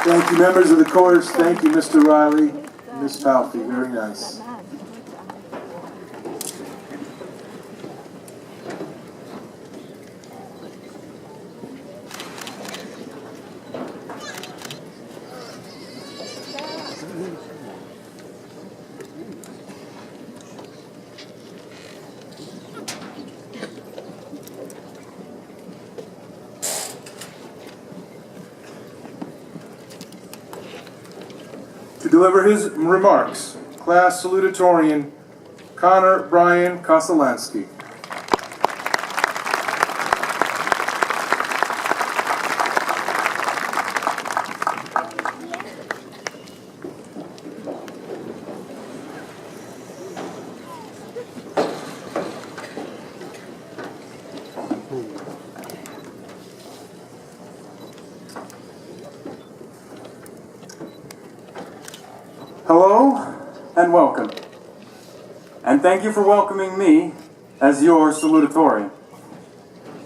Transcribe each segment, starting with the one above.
Thank you, members of the chorus. Thank you, Mr. Riley and Ms. Palfy. Very nice. To deliver his remarks, class salutatorian Connor Brian Kosolansky. Hello and welcome. And thank you for welcoming me as your salutatorian.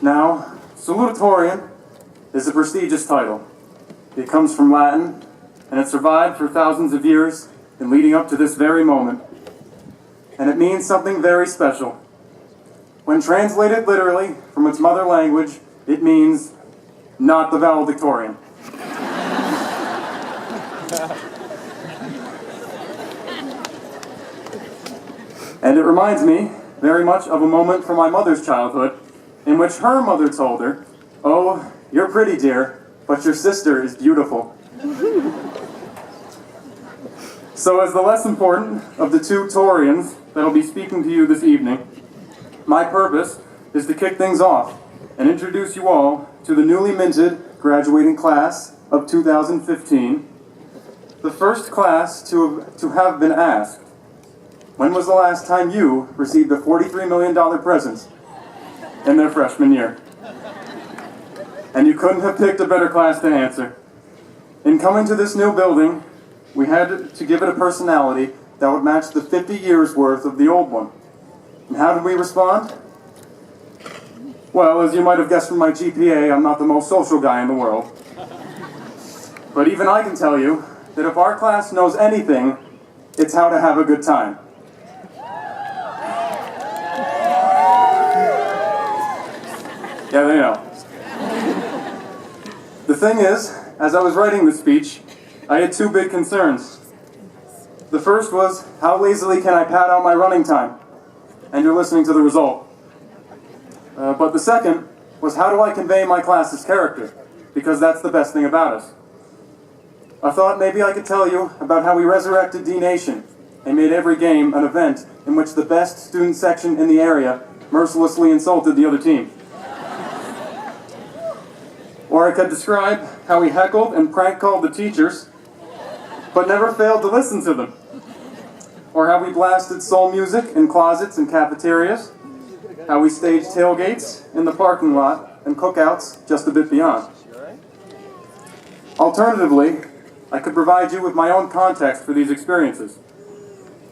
Now, salutatorian is a prestigious title. It comes from Latin, and it survived for thousands of years and leading up to this very moment. And it means something very special. When translated literally from its mother language, it means not the valedictorian. And it reminds me very much of a moment from my mother's childhood in which her mother told her, "Oh, you're pretty, dear, but your sister is beautiful." So as the less important of the two Torians that'll be speaking to you this evening, my purpose is to kick things off and introduce you all to the newly minted graduating class of 2015, the first class to have been asked, when was the last time you received a $43 million present in their freshman year? And you couldn't have picked a better class to answer. In coming to this new building, we had to give it a personality that would match the 50 years worth of the old one. And how did we respond? Well, as you might have guessed from my GPA, I'm not the most social guy in the world. But even I can tell you that if our class knows anything, it's how to have a good time. Yeah, they know. The thing is, as I was writing this speech, I had two big concerns. The first was, how lazily can I pad out my running time? And you're listening to the result. But the second was, how do I convey my class's character? Because that's the best thing about us. I thought maybe I could tell you about how we resurrected D-Nation and made every game an event in which the best student section in the area mercilessly insulted the other team. Or I could describe how we heckled and prank called the teachers, but never failed to listen to them. Or how we blasted soul music in closets and cafeterias. How we staged tailgates in the parking lot and cookouts just a bit beyond. Alternatively, I could provide you with my own context for these experiences.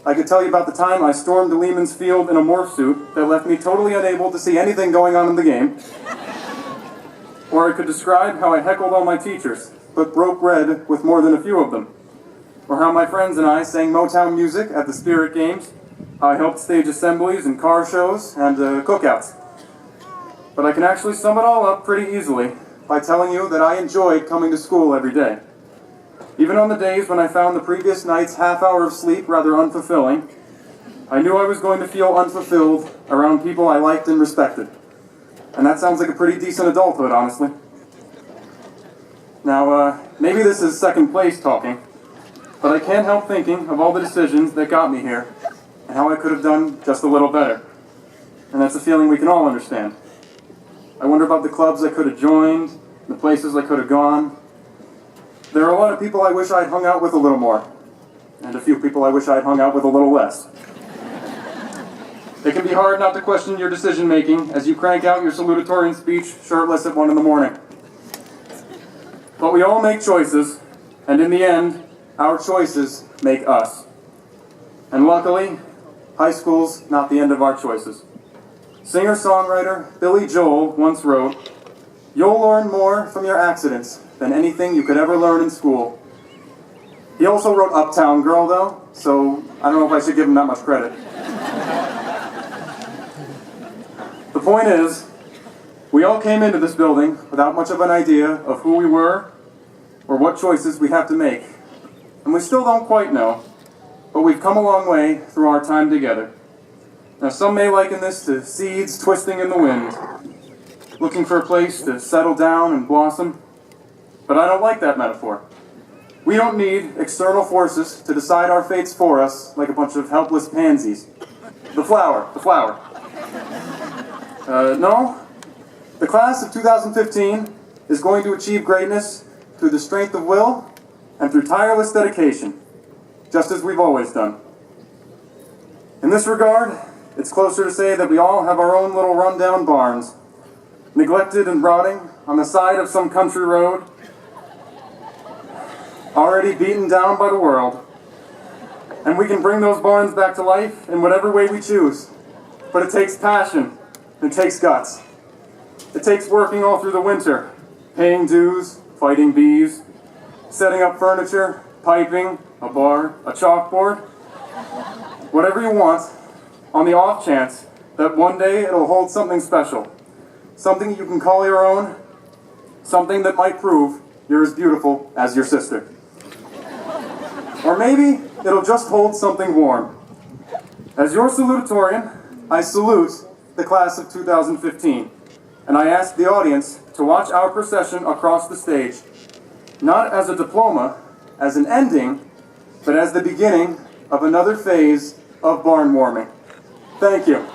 I could tell you about the time I stormed to Lehman's Field in a morph suit that left me totally unable to see anything going on in the game. Or I could describe how I heckled all my teachers, but broke bread with more than a few of them. Or how my friends and I sang Motown music at the Spirit Games, how I helped stage assemblies and car shows and cookouts. But I can actually sum it all up pretty easily by telling you that I enjoyed coming to school every day. Even on the days when I found the previous night's half hour of sleep rather unfulfilling, I knew I was going to feel unfulfilled around people I liked and respected. And that sounds like a pretty decent adulthood, honestly. Now, maybe this is second place talking, but I can't help thinking of all the decisions that got me here and how I could have done just a little better. And that's a feeling we can all understand. I wonder about the clubs I could have joined, the places I could have gone. There are a lot of people I wish I'd hung out with a little more, and a few people I wish I'd hung out with a little less. It can be hard not to question your decision-making as you crank out your salutatorian speech shirtless at 1 in the morning. But we all make choices, and in the end, our choices make us. And luckily, high school's not the end of our choices. Singer-songwriter Billy Joel once wrote, You'll learn more from your accidents than anything you could ever learn in school. He also wrote Uptown Girl, though, so I don't know if I should give him that much credit. The point is, we all came into this building without much of an idea of who we were or what choices we have to make. And we still don't quite know, but we've come a long way through our time together. Now, some may liken this to seeds twisting in the wind, looking for a place to settle down and blossom, but I don't like that metaphor. We don't need external forces to decide our fates for us like a bunch of helpless pansies. The flower. No, the class of 2015 is going to achieve greatness through the strength of will and through tireless dedication, just as we've always done. In this regard, it's closer to say that we all have our own little rundown barns, neglected and rotting on the side of some country road, already beaten down by the world. And we can bring those barns back to life in whatever way we choose. But it takes passion, and it takes guts. It takes working all through the winter, paying dues, fighting bees, setting up furniture, piping, a bar, a chalkboard, whatever you want, on the off chance that one day it'll hold something special, something you can call your own, something that might prove you're as beautiful as your sister. Or maybe it'll just hold something warm. As your salutatorian, I salute the class of 2015, and I ask the audience to watch our procession across the stage, not as a diploma, as an ending, but as the beginning of another phase of barn warming. Thank you.